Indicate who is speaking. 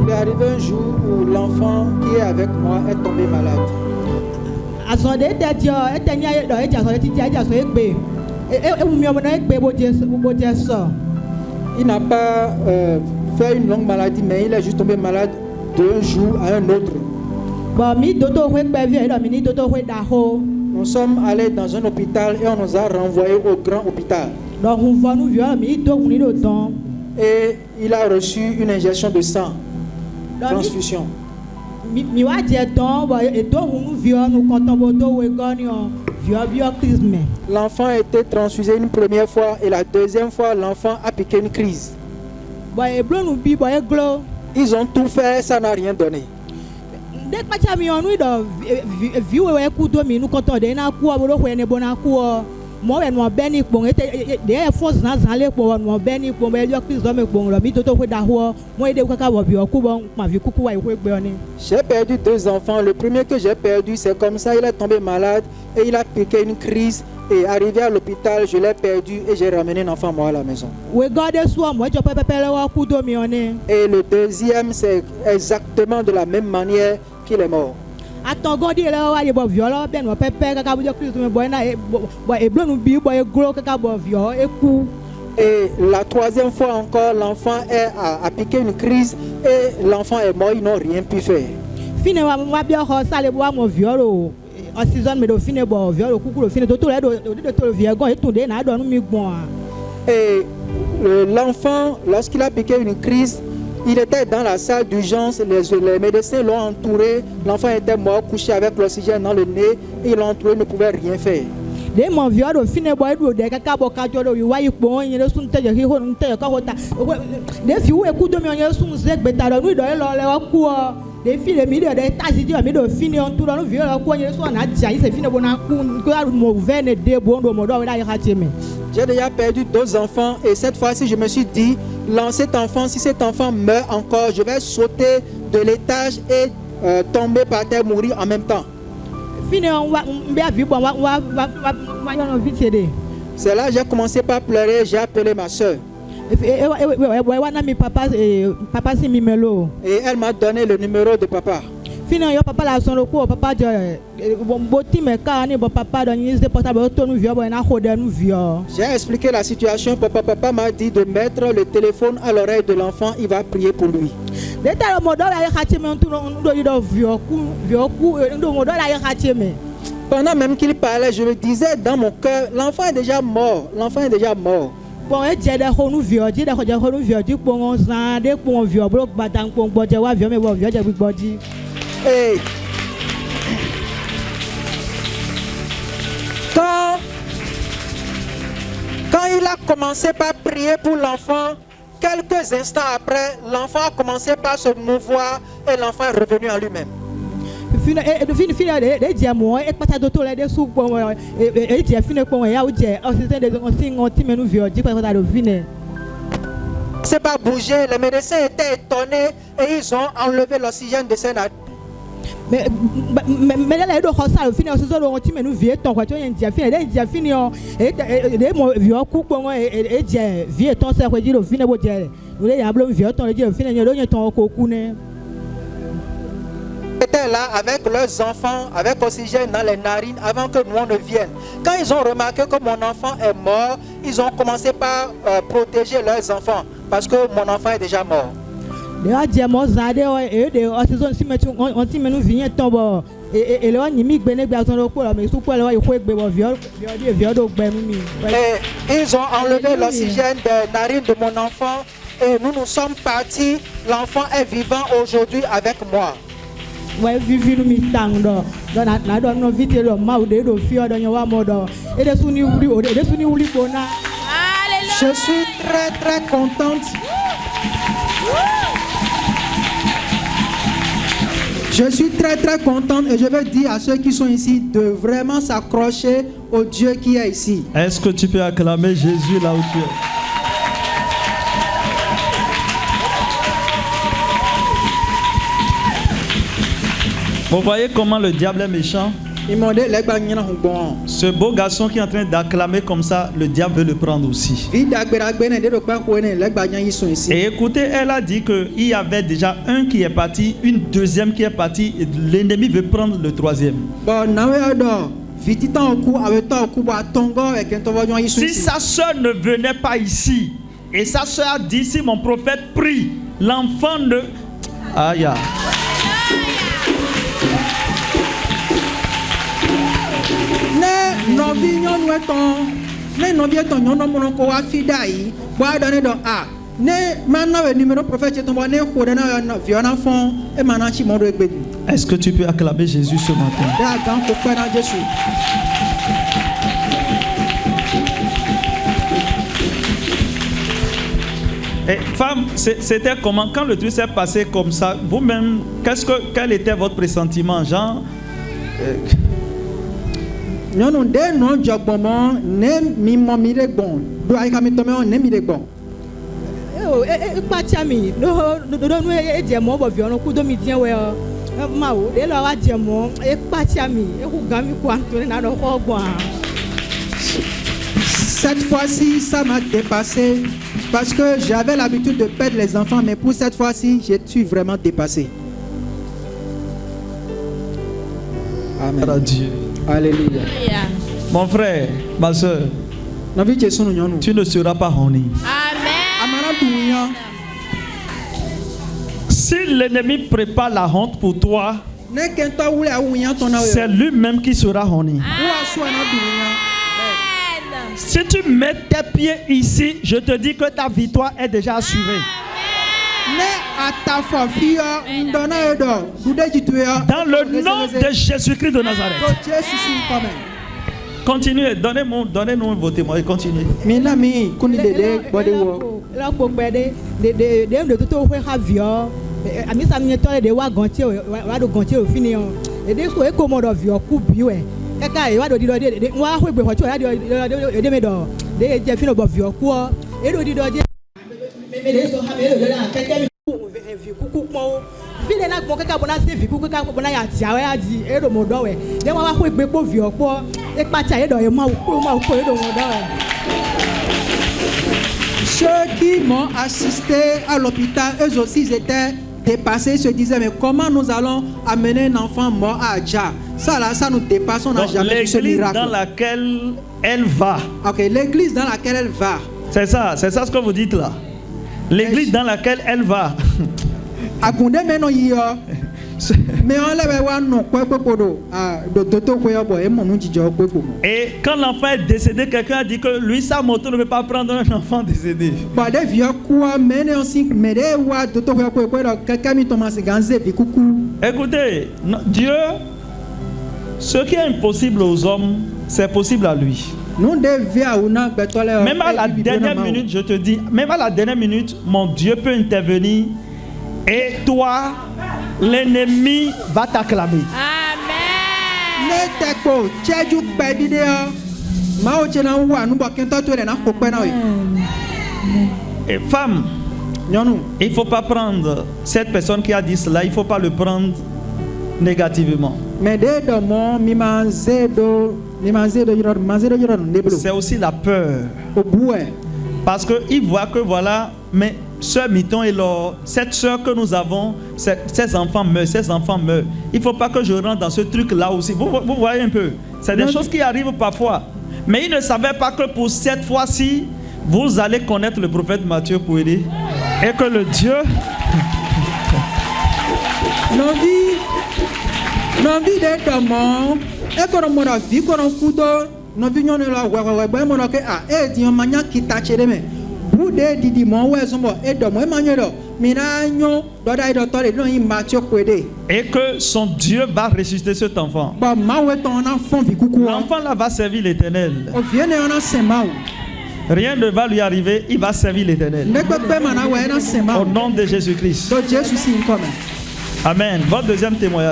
Speaker 1: Il est arrivé un jour où l'enfant qui est avec moi est tombé malade. Il n'a pas fait une longue maladie, mais il est juste tombé malade d'un jour à un autre. Nous sommes allés dans un hôpital et on nous a renvoyés au grand hôpital. Et il a reçu une injection de sang, transfusion. L'enfant a été transfusé une première fois et la deuxième fois, l'enfant a piqué une crise. Ils ont tout fait, ça n'a rien donné. J'ai perdu 2 enfants. Le premier que j'ai perdu, c'est comme ça, il est tombé malade et il a piqué une crise. Et arrivé à l'hôpital, je l'ai perdu et j'ai ramené un enfant moi à la maison. Et le deuxième, c'est exactement de la même manière qu'il est mort. Et la troisième fois encore, l'enfant a piqué une crise et l'enfant est mort, ils n'ont rien pu faire. Et l'enfant, lorsqu'il a piqué une crise, il était dans la salle d'urgence, les médecins l'ont entouré, l'enfant était mort, couché avec l'oxygène dans le nez, et ils l'ont entouré, ne pouvait rien faire. J'ai déjà perdu 2 enfants et cette fois-ci je me suis dit, cet enfant, si cet enfant meurt encore, je vais sauter de l'étage et tomber par terre, mourir en même temps. C'est là que j'ai commencé par pleurer, j'ai appelé ma soeur. Et elle m'a donné le numéro de papa. J'ai expliqué la situation. Papa m'a dit de mettre le téléphone à l'oreille de l'enfant, il va prier pour lui. Pendant même qu'il parlait, je me disais dans mon cœur, l'enfant est déjà mort. L'enfant est déjà mort. Et quand il a commencé par prier pour l'enfant, quelques instants après, l'enfant a commencé par se mouvoir et l'enfant est revenu en lui-même. C'est pas bougé, les médecins étaient étonnés et ils ont enlevé l'oxygène de ses narines. Ils étaient là avec leurs enfants, avec oxygène dans les narines avant que nous on ne vienne. Quand ils ont remarqué que mon enfant est mort, ils ont commencé par protéger leurs enfants parce que mon enfant est déjà mort. Et ils ont enlevé l'oxygène des narines de mon enfant et nous sommes partis. L'enfant est vivant aujourd'hui avec moi. Je suis très contente. Je suis très contente et je veux dire à ceux qui sont ici de vraiment s'accrocher au Dieu qui est ici.
Speaker 2: Est-ce que tu peux acclamer Jésus là où tu es? Vous voyez comment le diable est méchant? Ce beau garçon qui est en train d'acclamer comme ça, le diable veut le prendre aussi. Et écoutez, elle a dit qu'il y avait déjà un qui est parti, une deuxième qui est partie, et l'ennemi veut prendre le troisième. Si sa soeur ne venait pas ici, et sa soeur a dit, si mon prophète prie, l'enfant ne... Aïe. Est-ce que tu peux acclamer Jésus ce matin? Et femme, c'était comment quand le truc s'est passé comme ça? Vous-même, quel était votre pressentiment, Jean?
Speaker 1: Cette fois-ci, ça m'a dépassé parce que j'avais l'habitude de perdre les enfants, mais pour cette fois-ci, je suis vraiment dépassé. Amen.
Speaker 2: Adieu.
Speaker 1: Alléluia.
Speaker 2: Mon frère, ma soeur, tu ne seras pas honné.
Speaker 3: Amen.
Speaker 2: Si l'ennemi prépare la honte pour toi, c'est lui-même qui sera honné. Si tu mets tes pieds ici, je te dis que ta victoire est déjà assurée. Dans le nom de Jésus-Christ de Nazareth. Continuez, donnez-nous vos témoins. Continuez.
Speaker 1: Ceux qui m'ont assisté à l'hôpital, eux aussi ils étaient dépassés, se disaient mais comment nous allons amener un enfant mort à Adja? Ça là, ça nous dépasse, on n'a jamais vu ce miracle.
Speaker 2: L'église dans laquelle elle va.
Speaker 1: Ok, l'église dans laquelle elle va.
Speaker 2: C'est ça ce que vous dites là. L'église dans laquelle elle va. Et quand l'enfant est décédé, quelqu'un a dit que lui, sa moto ne peut pas prendre un enfant décédé. Écoutez, Dieu, ce qui est impossible aux hommes, c'est possible à lui. Même à la dernière minute, je te dis, même à la dernière minute, mon Dieu peut intervenir et toi, l'ennemi va t'acclamer.
Speaker 3: Amen.
Speaker 2: Et femme, il ne faut pas prendre cette personne qui a dit cela, il ne faut pas le prendre négativement. C'est aussi la peur. Parce qu'il voit que voilà, mais Sœur Mitton et cette sœur que nous avons, ses enfants meurent. Il ne faut pas que je rentre dans ce truc-là aussi. Vous voyez un peu, c'est des choses qui arrivent parfois. Mais il ne savait pas que pour cette fois-ci, vous allez connaître le prophète Matthieu Pouédé. Et que le Dieu... Et que son Dieu va ressusciter cet enfant. L'enfant là va servir l'Éternel. Rien ne va lui arriver, il va servir l'Éternel. Au nom de Jésus-Christ. Amen. Votre deuxième témoignage.